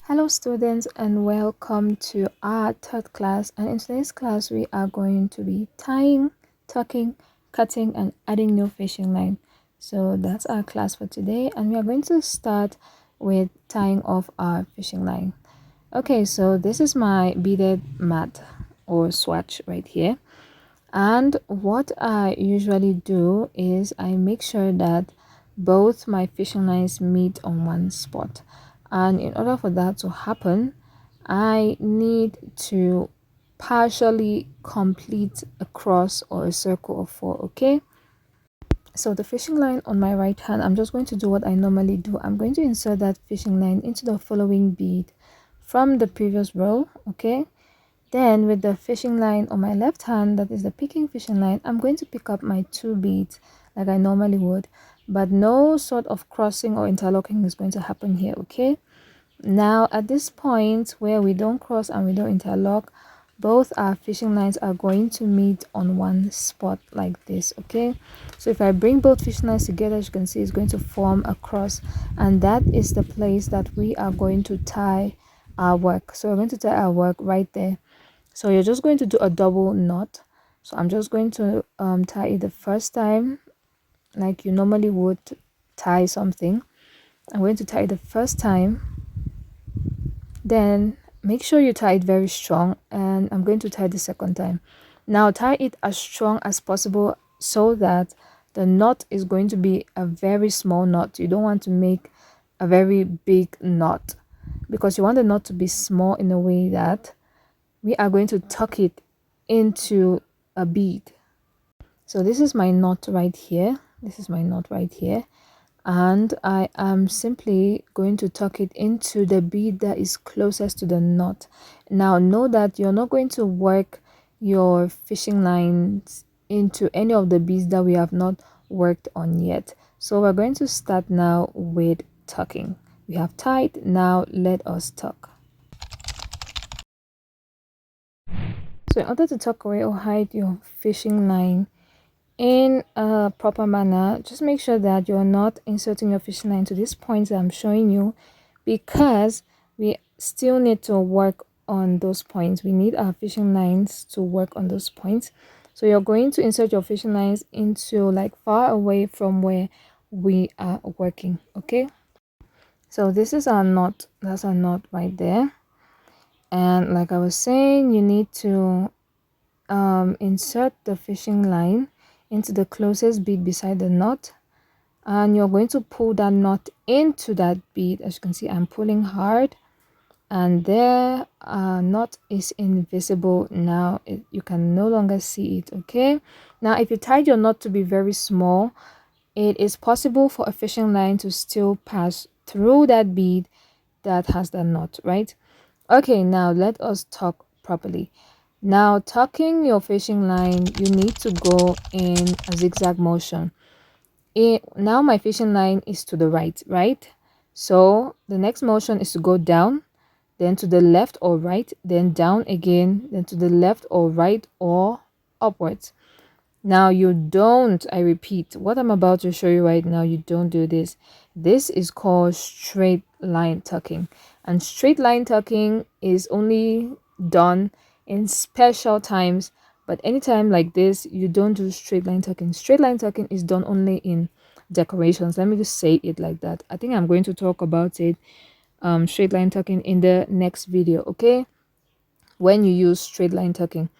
Hello students and welcome to our third class, and in today's class we are going to be tying, tucking, cutting and adding new fishing line. So that's our class for today, and we are going to start with tying off our fishing line. Okay, so this is my beaded mat or swatch right here, and what I usually do is I make sure that both my fishing lines meet on one spot, and in order for that to happen I need to partially complete a cross or a circle of 4. Okay, so the fishing line on my right hand, I'm just going to do what I normally do. I'm going to insert that fishing line into the following bead from the previous row. Okay, then with the fishing line on my left hand, that is the picking fishing line, I'm going to pick up my 2 beads like I normally would, but no sort of crossing or interlocking is going to happen here. Okay, now at this point where we don't cross and we don't interlock, both our fishing lines are going to meet on one spot like this. Okay, so if I bring both fishing lines together, as you can see, it's going to form a cross, and that is the place that we are going to tie our work. So we're going to tie our work right there. So you're just going to do a double knot. So I'm just going to tie it the first time like you normally would tie something. I'm going to tie it the first time, then make sure you tie it very strong, and I'm going to tie the second time. Now tie it as strong as possible so that the knot is going to be a very small knot. You don't want to make a very big knot, because you want the knot to be small in a way that we are going to tuck it into a bead. So this is my knot right here. This is my knot right here, and I am simply going to tuck it into the bead that is closest to the knot. Now know that you're not going to work your fishing lines into any of the beads that we have not worked on yet. So we're going to start now with tucking. We have tied, now let us tuck. So in order to tuck away or hide your fishing line in a proper manner, just make sure that you're not inserting your fishing line to these points that I'm showing you, because we still need to work on those points. We need our fishing lines to work on those points. So you're going to insert your fishing lines into like far away from where we are working. Okay, so this is our knot. That's our knot right there. And like I was saying, you need to insert the fishing line into the closest bead beside the knot, and you're going to pull that knot into that bead. As you can see, I'm pulling hard, and there knot is invisible now. You can no longer see it. Okay, now if you tied your knot to be very small, it is possible for a fishing line to still pass through that bead that has the knot, right? Okay, now let us tuck properly. Now tucking your fishing line, you need to go in a zigzag motion. Now my fishing line is to the right? So the next motion is to go down, then to the left or right, then down again, then to the left or right or upwards. Now you don't, I repeat, what I'm about to show you right now, you don't do this. This is called straight line tucking, and straight line tucking is only done in special times, but anytime like this you don't do straight line tucking. Straight line tucking is done only in decorations. Let me just say it like that. I think I'm going to talk about it, straight line tucking, in the next video. Okay, when you use straight line tucking.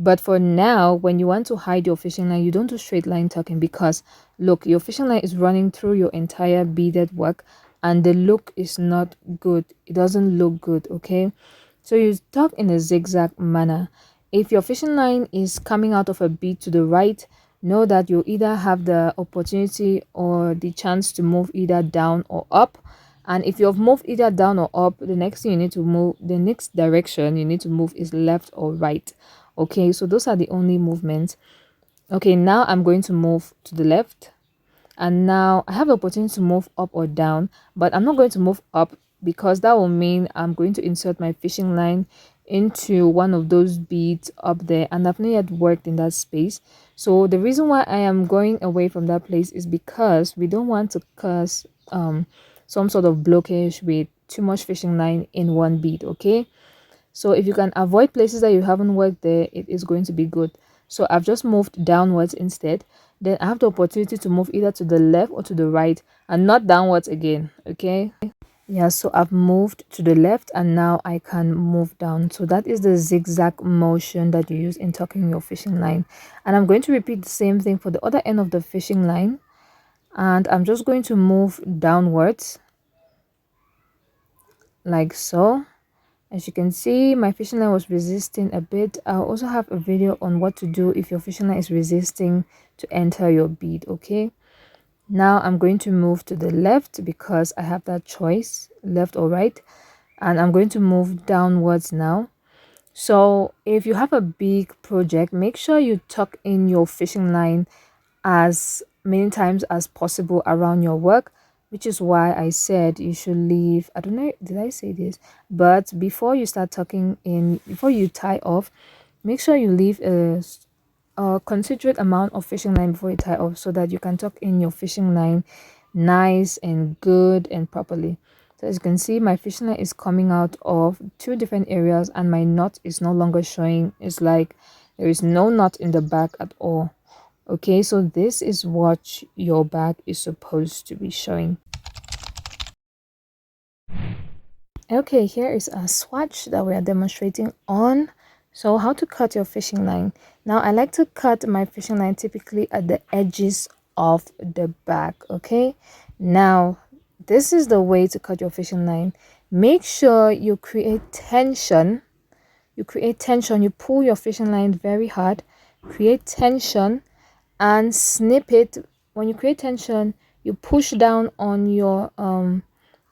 But for now, when you want to hide your fishing line, you don't do straight line tucking, because look, your fishing line is running through your entire beaded work and the look is not good. It doesn't look good. Okay, so you tuck in a zigzag manner. If your fishing line is coming out of a bead to the right, know that you either have the opportunity or the chance to move either down or up. And if you've moved either down or up, the next thing you need to move, the next direction you need to move is left or right. Okay, so those are the only movements. Okay, now I'm going to move to the left, and now I have the opportunity to move up or down, but I'm not going to move up, because that will mean I'm going to insert my fishing line into one of those beads up there, and I've not yet worked in that space. So the reason why I am going away from that place is because we don't want to cause some sort of blockage with too much fishing line in one bead. Okay, so if you can avoid places that you haven't worked there, it is going to be good. So I've just moved downwards instead. Then I have the opportunity to move either to the left or to the right, and not downwards again. Okay, yeah, so I've moved to the left and now I can move down. So that is the zigzag motion that you use in tucking your fishing line. And I'm going to repeat the same thing for the other end of the fishing line, and I'm just going to move downwards like so. As you can see, my fishing line was resisting a bit. I'll also have a video on what to do if your fishing line is resisting to enter your bead. Okay, now I'm going to move to the left because I have that choice, left or right, and I'm going to move downwards now. So if you have a big project, make sure you tuck in your fishing line as many times as possible around your work, which is why I said you should leave, I don't know, did I say this? But before you start tucking in, before you tie off, make sure you leave a considerate amount of fishing line before you tie off, so that you can tuck in your fishing line nice and good and properly. So as you can see, my fishing line is coming out of two different areas and my knot is no longer showing. It's like there is no knot in the back at all. Okay, so this is what your bag is supposed to be showing. Okay, here is a swatch that we are demonstrating on. So how to cut your fishing line. Now I like to cut my fishing line typically at the edges of the bag. Okay, now this is the way to cut your fishing line. Make sure you create tension. You pull your fishing line very hard, create tension and snip it. When you create tension, you push down on your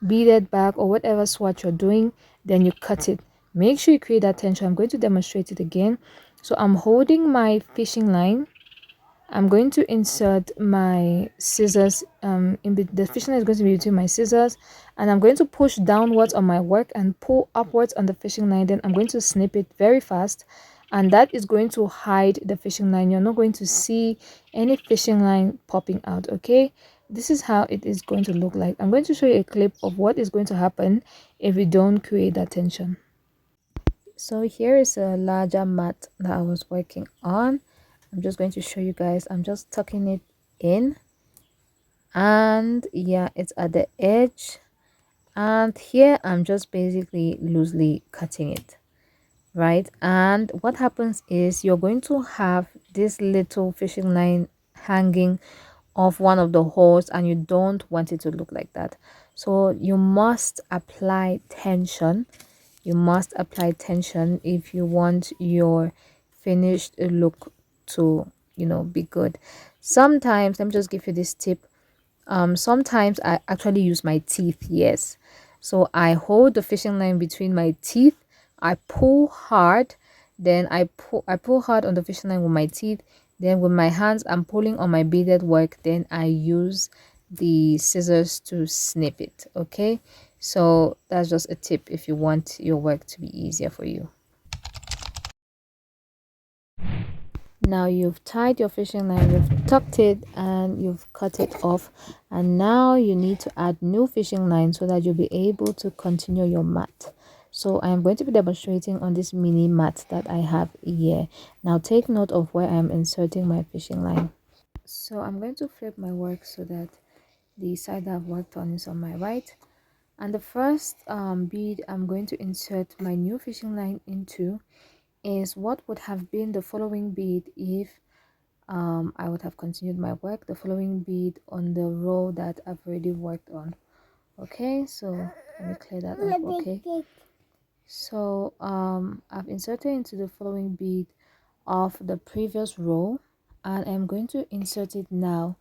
beaded bag or whatever swatch you're doing, then you cut it. Make sure you create that tension. I'm going to demonstrate it again. So I'm holding my fishing line. I'm going to insert my scissors the fishing line is going to be between my scissors, and I'm going to push downwards on my work and pull upwards on the fishing line. Then I'm going to snip it very fast, and that is going to hide the fishing line. You're not going to see any fishing line popping out. Okay, this is how it is going to look like. I'm going to show you a clip of what is going to happen if we don't create that tension. So here is a larger mat that I was working on. I'm just going to show you guys. I'm just tucking it in, and yeah, it's at the edge, and here I'm just basically loosely cutting it, right? And what happens is you're going to have this little fishing line hanging off one of the holes, and you don't want it to look like that. So you must apply tension. You must apply tension if you want your finished look to, you know, be good. Sometimes, let me just give you this tip. Sometimes I actually use my teeth. Yes, so I hold the fishing line between my teeth, I pull hard, then I pull hard on the fishing line with my teeth, then with my hands I'm pulling on my beaded work, then I use the scissors to snip it. Okay, so that's just a tip if you want your work to be easier for you. Now you've tied your fishing line, you've tucked it, and you've cut it off, and now you need to add new fishing line so that you'll be able to continue your mat. So I am going to be demonstrating on this mini mat that I have here. Now take note of where I am inserting my fishing line. So I'm going to flip my work so that the side that I've worked on is on my right, and the first bead I'm going to insert my new fishing line into is what would have been the following bead if I would have continued my work, the following bead on the row that I've already worked on. Okay, so let me clear that up. Okay, so I've inserted into the following bead of the previous row, and I'm going to insert it now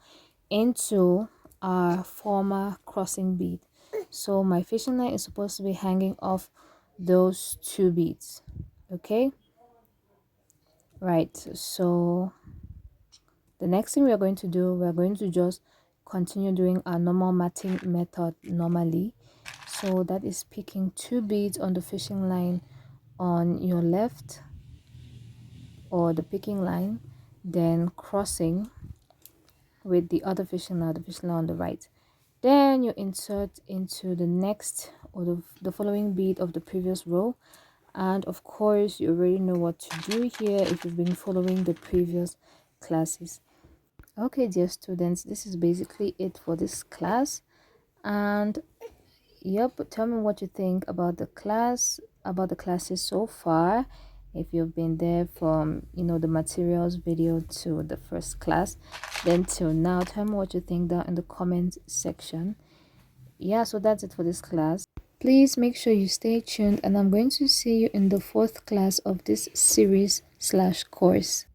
into our former crossing bead. So my fishing line is supposed to be hanging off those two beads. Okay, right, so the next thing we are going to do, we're going to just continue doing our normal matting method normally. So that is picking two beads on the fishing line on your left, or the picking line, then crossing with the other fishing line, the fishing line on the right. Then you insert into the next or the following bead of the previous row. And of course you already know what to do here if you've been following the previous classes. Okay, dear students, this is basically it for this class. And yep, tell me what you think about the classes so far, if you've been there from the materials video to the first class, then till now. Tell me what you think down in the comment section. Yeah, so that's it for this class. Please make sure you stay tuned, and I'm going to see you in the fourth class of this series/course.